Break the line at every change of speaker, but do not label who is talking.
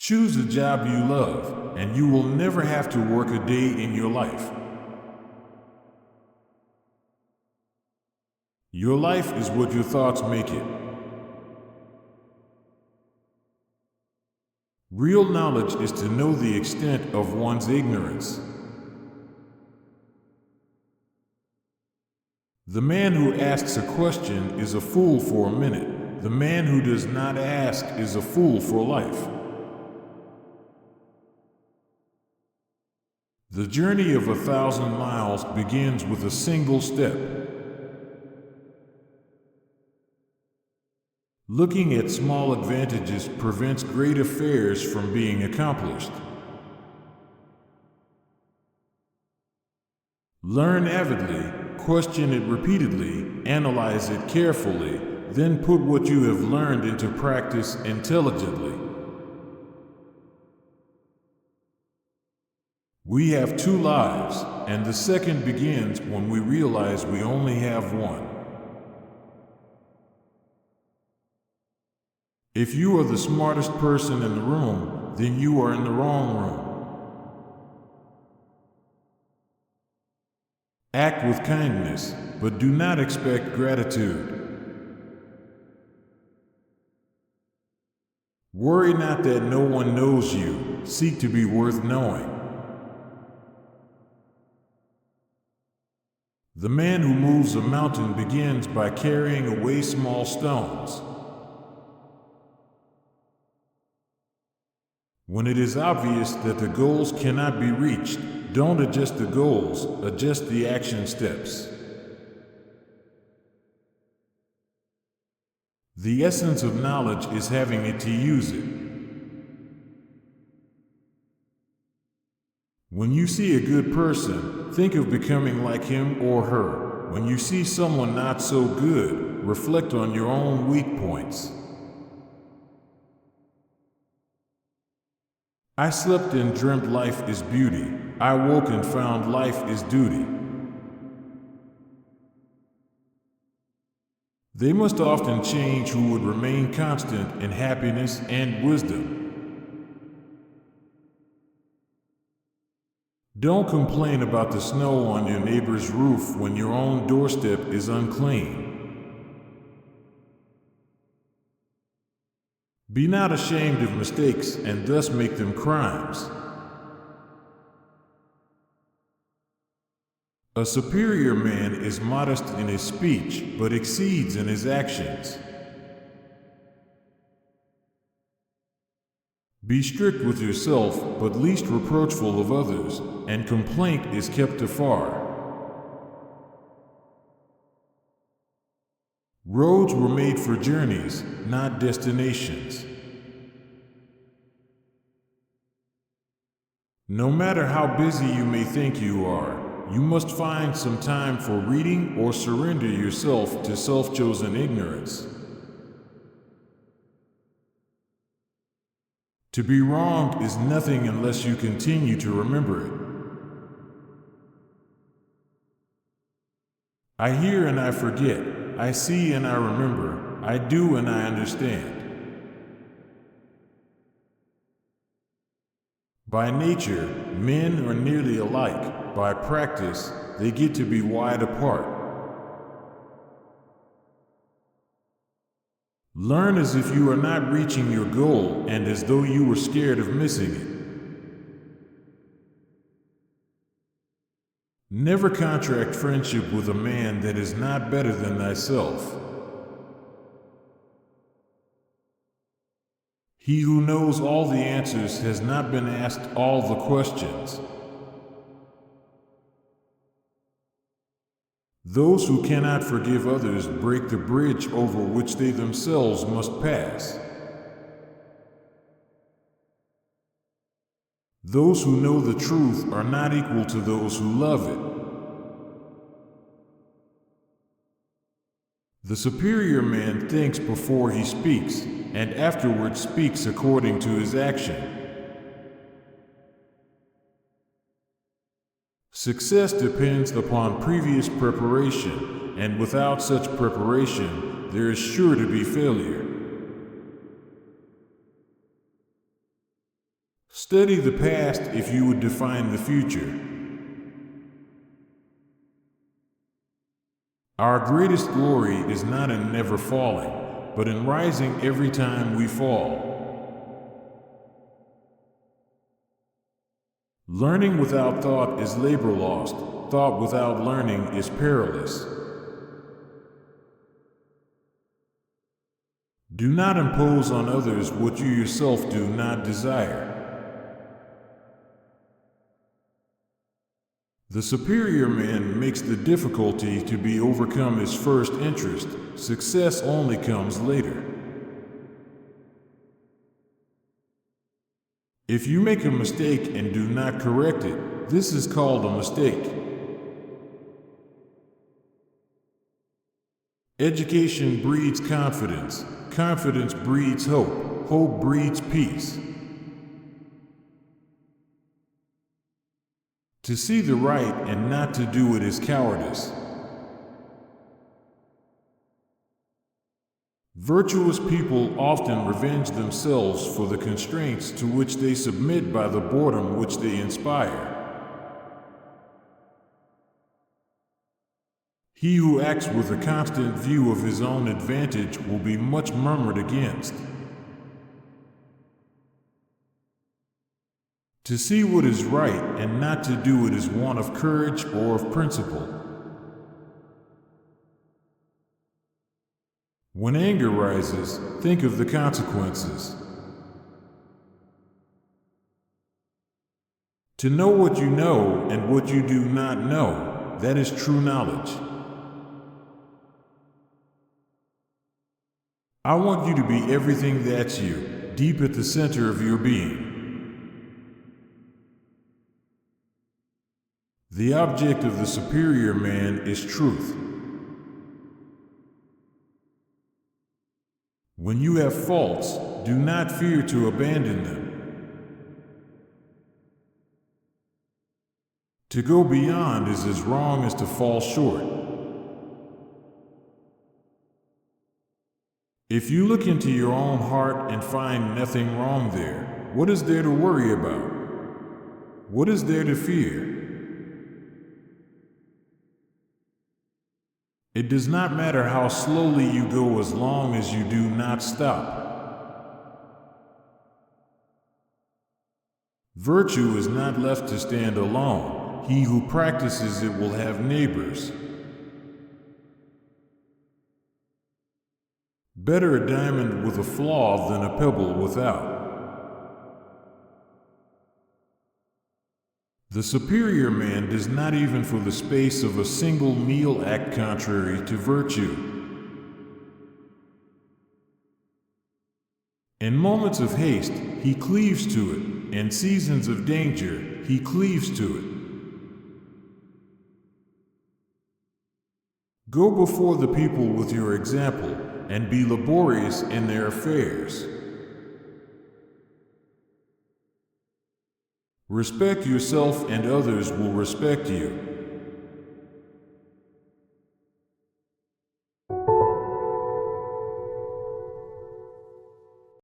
Choose a job you love, and you will never have to work a day in your life. Your life is what your thoughts make it. Real knowledge is to know the extent of one's ignorance. The man who asks a question is a fool for a minute. The man who does not ask is a fool for life. The journey of 1,000 miles begins with a single step. Looking at small advantages prevents great affairs from being accomplished. Learn avidly, question it repeatedly, analyze it carefully, then put what you have learned into practice intelligently. We have 2 lives, and the second begins when we realize we only have one. If you are the smartest person in the room, then you are in the wrong room. Act with kindness, but do not expect gratitude. Worry not that no one knows you, seek to be worth knowing. The man who moves a mountain begins by carrying away small stones. When it is obvious that the goals cannot be reached, don't adjust the goals, adjust the action steps. The essence of knowledge is having it to use it. When you see a good person, think of becoming like him or her. When you see someone not so good, reflect on your own weak points. I slept and dreamt life is beauty. I woke and found life is duty. They must often change who would remain constant in happiness and wisdom. Don't complain about the snow on your neighbor's roof when your own doorstep is unclean. Be not ashamed of mistakes and thus make them crimes. A superior man is modest in his speech, but exceeds in his actions. Be strict with yourself, but least reproachful of others, and complaint is kept afar. Roads were made for journeys, not destinations. No matter how busy you may think you are, you must find some time for reading or surrender yourself to self-chosen ignorance. To be wronged is nothing unless you continue to remember it. I hear and I forget. I see and I remember. I do and I understand. By nature, men are nearly alike. By practice, they get to be wide apart. Learn as if you are not reaching your goal and as though you were scared of missing it. Never contract friendship with a man that is not better than thyself. He who knows all the answers has not been asked all the questions. Those who cannot forgive others break the bridge over which they themselves must pass. Those who know the truth are not equal to those who love it. The superior man thinks before he speaks, and afterward speaks according to his action. Success depends upon previous preparation, and without such preparation, there is sure to be failure. Study the past if you would define the future. Our greatest glory is not in never falling, but in rising every time we fall. Learning without thought is labor lost. Thought without learning is perilous. Do not impose on others what you yourself do not desire. The superior man makes the difficulty to be overcome his first interest. Success only comes later. If you make a mistake and do not correct it, this is called a mistake. Education breeds confidence. Confidence breeds hope. Hope breeds peace. To see the right and not to do it is cowardice. Virtuous people often revenge themselves for the constraints to which they submit by the boredom which they inspire. He who acts with a constant view of his own advantage will be much murmured against. To see what is right and not to do it is want of courage or of principle. When anger rises, think of the consequences. To know what you know and what you do not know, that is true knowledge. I want you to be everything that's you, deep at the center of your being. The object of the superior man is truth. When you have faults, do not fear to abandon them. To go beyond is as wrong as to fall short. If you look into your own heart and find nothing wrong there, what is there to worry about? What is there to fear? It does not matter how slowly you go as long as you do not stop. Virtue is not left to stand alone. He who practices it will have neighbors. Better a diamond with a flaw than a pebble without. The superior man does not even for the space of a single meal act contrary to virtue. In moments of haste, he cleaves to it. In seasons of danger, he cleaves to it. Go before the people with your example, and be laborious in their affairs. Respect yourself and others will respect you.